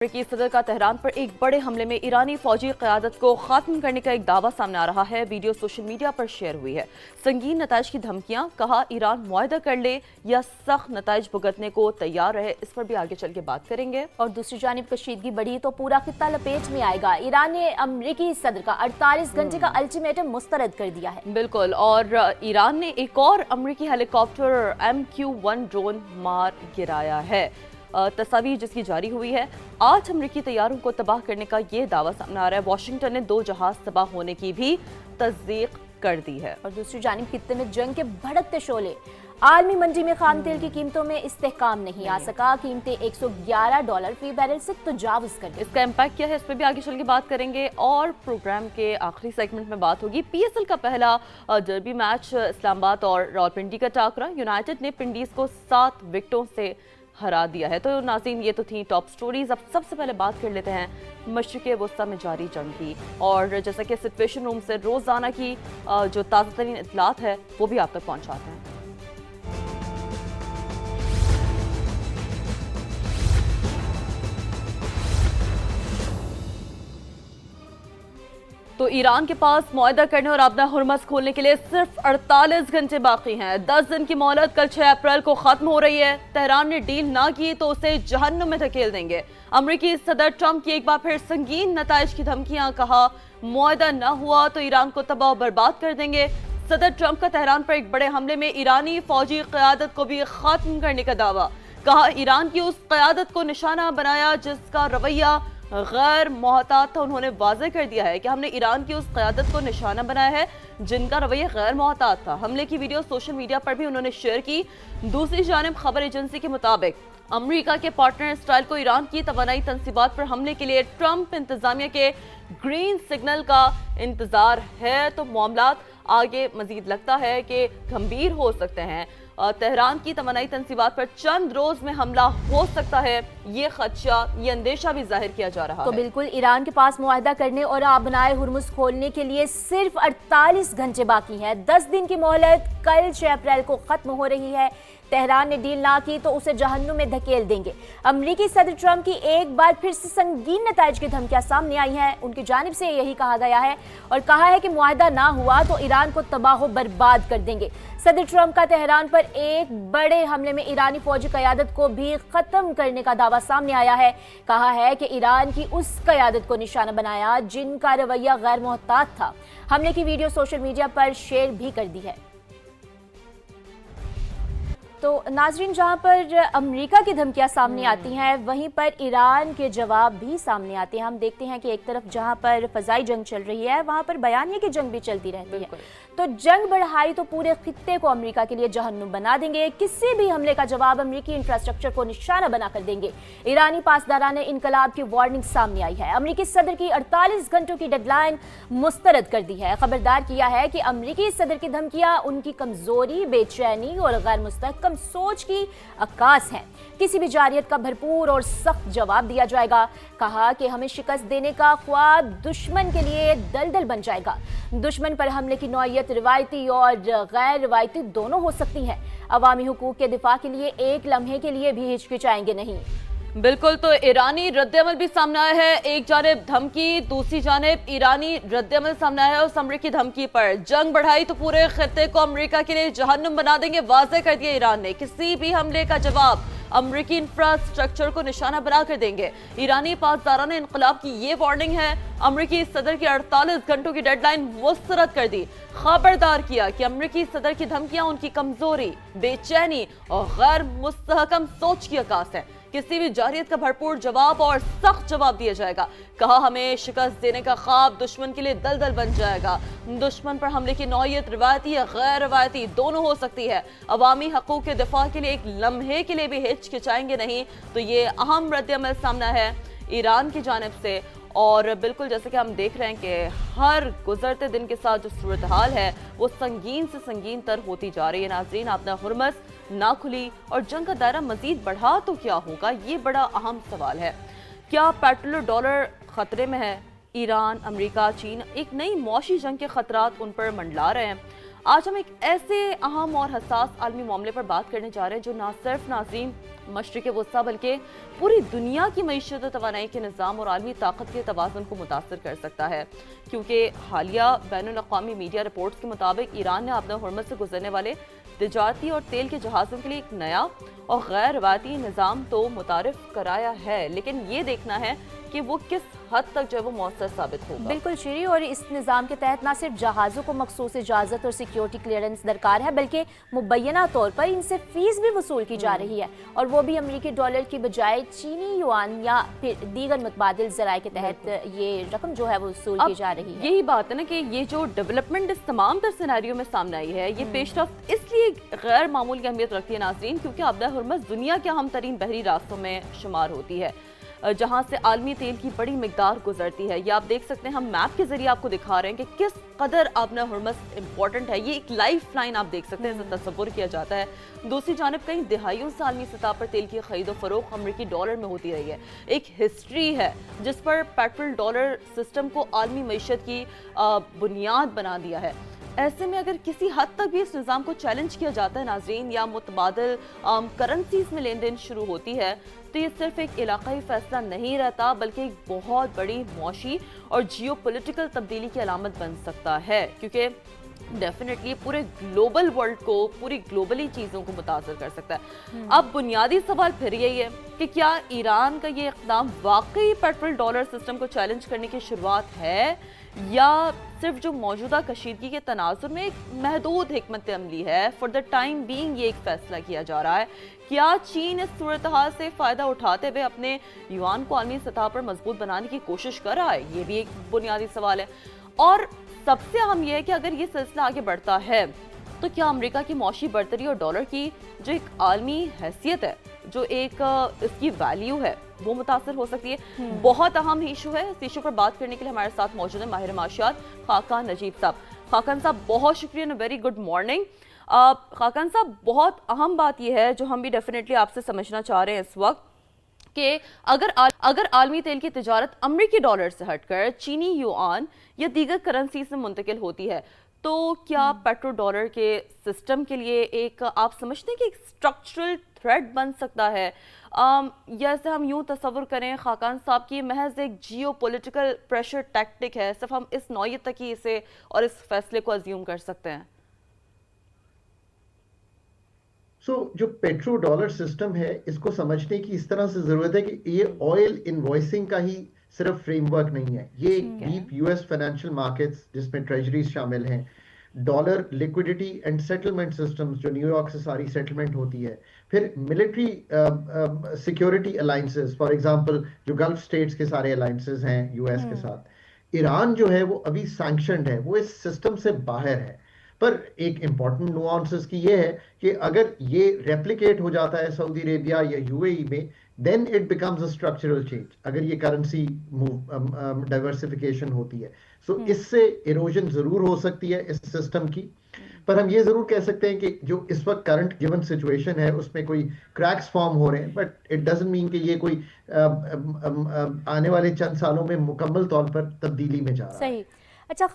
अमेरिकी सदर का तेहरान पर एक बड़े हमले में ईरानी फौजी क़यादत को ख़त्म करने का एक दावा सामने आ रहा है। वीडियो सोशल मीडिया पर शेयर हुई है। संगीन नताइज की धमकियां, कहा ईरान मुआहदा कर ले या सख्त नताइज भुगतने को तैयार रहे। इस पर भी आगे चल के बात करेंगे। और दूसरी जानिब कशीदगी बढ़ी तो पूरा खित्ता लपेट में आएगा। ईरान ने अमेरिकी सदर का 48 घंटे का अल्टीमेटम मुस्तरद कर दिया है। बिल्कुल, और ईरान ने एक और अमेरिकी हेलीकॉप्टर MQ-1 ड्रोन मार गिराया है। तस्वीर जिसकी जारी हुई है। 8 अमेरिकी तैयारों को तबाह करने का ये दावा सामने आ रहा है। वाशिंगटन ने 2 जहाज तबाह होने की भी तस्दीक कर दी है। और दूसरी जानिब खित्ते में जंग के भड़कते शोले। आलमी मंडी में खाम तेल की कीमतों में इस्तेहकाम नहीं आ सका। कीमतें $111 फी बैरल से तजावुज कर गई। इसका इम्पैक्ट क्या है, इस पर भी आगे चल के बात करेंगे। और प्रोग्राम के आखिरी सेगमेंट में बात होगी PSL का पहला डर्बी मैच इस्लामाबाद और रावलपिंडी का टाकरा। यूनाइटेड ने पिंडीज को 7 विकेटों से हरा दिया है। तो नाज़रीन, ये तो थी टॉप स्टोरीज। अब सबसे पहले बात कर लेते हैं मशरिक़ वस्ता में जारी जंग की। और जैसा कि सिचुएशन रूम से रोज़ाना की जो ताज़ा तरीन इत्तलात है वो भी आप तक पहुँचाते हैं। तो ईरान के पास मुआहदा करने और अपना हुर्मस खोलने के लिए सिर्फ 48 घंटे बाकी हैं। 10 दिन की मोहलत कल 6 अप्रैल को खत्म हो रही है। तेहरान ने डील ना की तो उसे जहन्नुम में धकेल देंगे। अमेरिकी सदर ट्रंप की एक बार फिर संगीन नताइज की धमकियां, कहा मुआहदा न हुआ तो ईरान को तबाह बर्बाद कर देंगे। सदर ट्रंप का तेहरान पर एक बड़े हमले में ईरानी फौजी क़यादत को भी खत्म करने का दावा, कहा ईरान की उस क़यादत को निशाना बनाया जिसका रवैया गैर मोहतात था। उन्होंने वाज़ेह कर दिया है कि हमने ईरान की उस क़यादत को निशाना बनाया है जिनका रवैया गैर मोहतात था। हमले की वीडियो सोशल मीडिया पर भी उन्होंने शेयर की। दूसरी जानिब खबर एजेंसी के मुताबिक अमेरिका के पार्टनर इसराइल को ईरान की तवानाई तंसीबात पर हमले के लिए ट्रंप इंतजामिया के ग्रीन सिग्नल का इंतजार है। तो मामलात आगे मजीद लगता है कि गंभीर हो सकते हैं। तेहरान की तवानाई तंसीबात पर चंद रोज में हमला हो सकता है, ये खदशा, ये अंदेशा भी जाहिर किया जा रहा है। तो बिल्कुल ईरान के पास मुआहदा करने और आबनाए हुर्मुस खोलने के लिए सिर्फ 48 घंटे बाकी हैं। 10 दिन की मोहलत कल 6 अप्रैल को खत्म हो रही है। तेहरान ने डील ना की तो उसे जहन्नुम में धकेल देंगे। अमेरिकी सदर ट्रंप की एक बार फिर से संगीन नताइज की धमकियां सामने आई हैं। उनकी जानिब से यही कहा गया है और कहा है कि मुआहदा ना हुआ तो ईरान को तबाह बर्बाद कर देंगे। सदर ट्रंप का तेहरान पर एक बड़े हमले में ईरानी फौजी क़यादत को भी खत्म करने का दावा सामने आया है। कहा है कि ईरान की उस क़यादत को निशाना बनाया जिनका रवैया गैर मोहतात था। हमले की वीडियो सोशल मीडिया पर शेयर भी कर दी है। तो नाजरीन, जहां पर अमेरिका की धमकियां सामने आती हैं वहीं पर ईरान के जवाब भी सामने आते हैं। हम देखते हैं कि एक तरफ जहां पर फ़ज़ाई जंग चल रही है वहां पर बयानिए की जंग भी चलती रहती है। तो जंग बढ़ाई तो पूरे खित्ते को अमेरिका के लिए जहन्नुम बना देंगे। किसी भी हमले का जवाब अमेरिकी इंफ्रास्ट्रक्चर को निशाना बनाकर देंगे। ईरानी पासदाराने इनकलाब की वार्निंग सामने आई है। अमेरिकी सदर की 48 घंटों की डेडलाइन मुस्तरद कर दी है। खबरदार किया है कि अमेरिकी सदर की धमकियां उनकी कमजोरी, बेचैनी और गैर मुस्तहकम सोच की अक्कास है। किसी भी जारियत का भरपूर और सख्त जवाब दिया जाएगा। कहा कि हमें शिकस्त देने का ख्वाब दुश्मन के लिए दलदल बन जाएगा। दुश्मन पर हमले की नौइयत रिवायती और गैर रिवायती दोनों हो सकती है। अवामी हुकूक के दिफा के लिए एक लम्हे के लिए भी हिचकिचाएंगे नहीं। बिल्कुल, तो ईरानी रद्दअमल भी सामने आया है। एक जानिब धमकी, दूसरी जानिब ईरानी रद्दअमल सामने आया है। उस अमेरिकी धमकी पर जंग बढ़ाई तो पूरे खित्ते को अमेरिका के लिए जहन्नुम बना देंगे, वाज़ेह कर दिया ईरान ने। किसी भी हमले का जवाब अमेरिकी इंफ्रास्ट्रक्चर को निशाना बना कर देंगे। ईरानी पासदाराने इनकलाब की ये वार्निंग है। अमेरिकी सदर की 48 घंटों की डेडलाइन मुस्तरद कर दी। खबरदार किया कि अमेरिकी सदर की धमकियां उनकी कमजोरी, बेचैनी और गैर मुस्तहकम सोच की अक्कास है। किसी भी जारियत का भरपूर जवाब और सख्त जवाब दिया जाएगा। कहा हमें शिकस्त देने का ख्वाब दुश्मन के लिए दलदल बन जाएगा। दुश्मन पर हमले की नौइयत रिवायती या गैर रिवायती दोनों हो सकती है। अवामी हकूक के दिफा के लिए एक लम्हे के लिए भी हिचकिचाएंगे नहीं। तो ये अहम रद्दअमल सामना है ईरान की जानिब से। और बिल्कुल जैसे कि हम देख रहे हैं कि हर गुजरते दिन के साथ जो सूरत हाल है वो संगीन से संगीन तर होती जा रही है। नाज़रीन, अपना हुर्मस ना खुली और जंग का दायरा मजीद बढ़ा तो क्या होगा, ये बड़ा अहम सवाल है। क्या पेट्रोल डॉलर खतरे में है? ईरान, अमेरिका, चीन एक नई मौशी जंग के खतरात उन पर मंडला रहे हैं। आज हम एक ऐसे अहम और हसास आलमी मामले पर बात करने जा रहे हैं जो ना सिर्फ नाज़रीन मशरिक़ वस्ता बल्कि पूरी दुनिया की मईशत और तवानाई के निज़ाम और आलमी ताकत के तवाज़ुन को मुतासर कर सकता है, क्योंकि हालिया बैनुल-अक़वामी मीडिया रिपोर्ट्स के मुताबिक ईरान ने अपने हुर्मत से गुजरने वाले तिजारती और तेल के जहाज़ों के लिए एक नया और गैर रवायती निज़ाम तो मुतारिफ कराया है, लेकिन ये देखना है कि वो किस हद तक जो है वो मौसर साबित होगा। बिल्कुल श्री, और इस निज़ाम के तहत ना सिर्फ जहाज़ों को मखसूस इजाज़त और सिक्योरिटी क्लियरेंस दरकार है, बल्कि मुबैना तौर पर इनसे फ़ीस भी वसूल की जा रही है, और वो भी अमरीकी डॉलर की बजाय चीनी युआन या फिर दीगर मुतबादिल ज़राए के तहत ये रकम जो है वो वसूल की जा रही है। यही बात है ना कि ये जो डेवलपमेंट इस तमाम तर सिनेरियो में सामने आई है, ये पेशरफ्त इसलिए गैर मामूली अहमियत रखती है नाज़रीन, क्योंकि आबदा हुर्मस दुनिया के अहम तरीन बहरी रास्तों में शुमार होती है, जहां से आलमी तेल की बड़ी मिकदार गुजरती है। ये आप देख सकते हैं, हम मैप के जरिए आपको दिखा रहे हैं कि किस कदर आबदा हुर्मस इंपॉर्टेंट है। ये एक लाइफ लाइन आप देख सकते हैं, इसे तस्वुर किया जाता है। दूसरी जानब कई दिहाइयों से आलमी सतह पर तेल की खरीदो फरोख्त अमरीकी डॉलर में होती रही है। एक हिस्ट्री है जिस पर पेट्रोल डॉलर सिस्टम को आलमी मईशत की बुनियाद बना दिया है। ऐसे में अगर किसी हद तक भी इस निज़ाम को चैलेंज किया जाता है नाज़रीन, या मुतबादिल करेंसीज में लेन देन शुरू होती है, तो ये सिर्फ एक इलाकाई फैसला नहीं रहता, बल्कि एक बहुत बड़ी मौशी और जियोपॉलिटिकल तब्दीली की अलामत बन सकता है, क्योंकि डेफिनेटली पूरे ग्लोबल वर्ल्ड को, पूरी ग्लोबली चीज़ों को मुतासर कर सकता है। अब बुनियादी सवाल फिर यही है कि क्या ईरान का ये इक़दाम वाकई पेट्रोल डॉलर सिस्टम को चैलेंज करने की शुरुआत है, या सिर्फ जो मौजूदा कशीदगी के तनाजुर में एक महदूद हिकमत अमली है। फॉर द टाइम बीइंग ये एक फैसला किया जा रहा है। क्या चीन इस सूरत हाल से फ़ायदा उठाते हुए अपने युआन को आलमी सतह पर मजबूत बनाने की कोशिश कर रहा है? ये भी एक बुनियादी सवाल है। और सबसे अहम यह है कि अगर ये सिलसिला आगे बढ़ता है तो क्या अमेरिका की मौशी बरतरी और डॉलर की जो एक आलमी हैसियत है, जो एक इसकी वैल्यू है, वो मुतासर हो सकती है। बहुत अहम इशू है। इस इशू पर बात करने के लिए हमारे साथ मौजूद है माहिर माशियात खाकान नजीब साहब। खाकान साहब बहुत शुक्रिया, वेरी गुड मॉर्निंग। खाकान साहब, बहुत अहम बात यह है जो हम भी डेफिनेटली आपसे समझना चाह रहे हैं इस वक्त, कि अगर आलमी तेल की तिजारत अमरीकी डॉलर से हटकर चीनी युआन या दीगर करेंसी से मुंतकिल होती है, तो क्या पेट्रो डॉलर के सिस्टम के लिए एक, आप समझते हैं कि एक स्ट्रक्चरल थ्रेट बन सकता है, या ऐसे हम यूं तस्वुर करें खाकान साहब की महज एक जियो पॉलिटिकल प्रेशर टैक्टिक है, सिर्फ हम इस नौयत तक ही इसे और इस फैसले को अज्यूम कर सकते हैं? जो पेट्रो डॉलर सिस्टम है, इसको समझने की इस तरह से जरूरत है कि ये ऑयल इनवॉइसिंग का ही सिर्फ फ्रेमवर्क नहीं है, ये एक डीप यूएस फाइनेंशियल मार्केट्स जिसमें ट्रेजरीज शामिल हैं, dollar liquidity and settlement systems जो न्यूयॉर्क से सारी सेटलमेंट होती है, फिर military security alliances, for example जो गल्फ स्टेट्स के सारे अलायंसेस हैं यूएस के साथ। ईरान जो है वो अभी सैंक्शनड है, वो इस सिस्टम से बाहर है। पर एक इंपॉर्टेंट नुआंसेस की ये है कि अगर ये रेप्लिकेट हो जाता है सऊदी अरेबिया या यूएई में, then it becomes a structural change, अगर ये करेंसी डाइवर्सिफिकेशन होती है। सो इससे इरोजन जरूर हो सकती है इस सिस्टम की, पर हम ये जरूर कह सकते हैं कि जो इस वक्त करंट गिवन सिचुएशन है उसमें कोई क्रैक्स फॉर्म हो रहे हैं, बट इट डजंट मीन कि ये कोई आने वाले चंद सालों में मुकम्मल तौर पर तब्दीली में जा रहा है। सही। अच्छा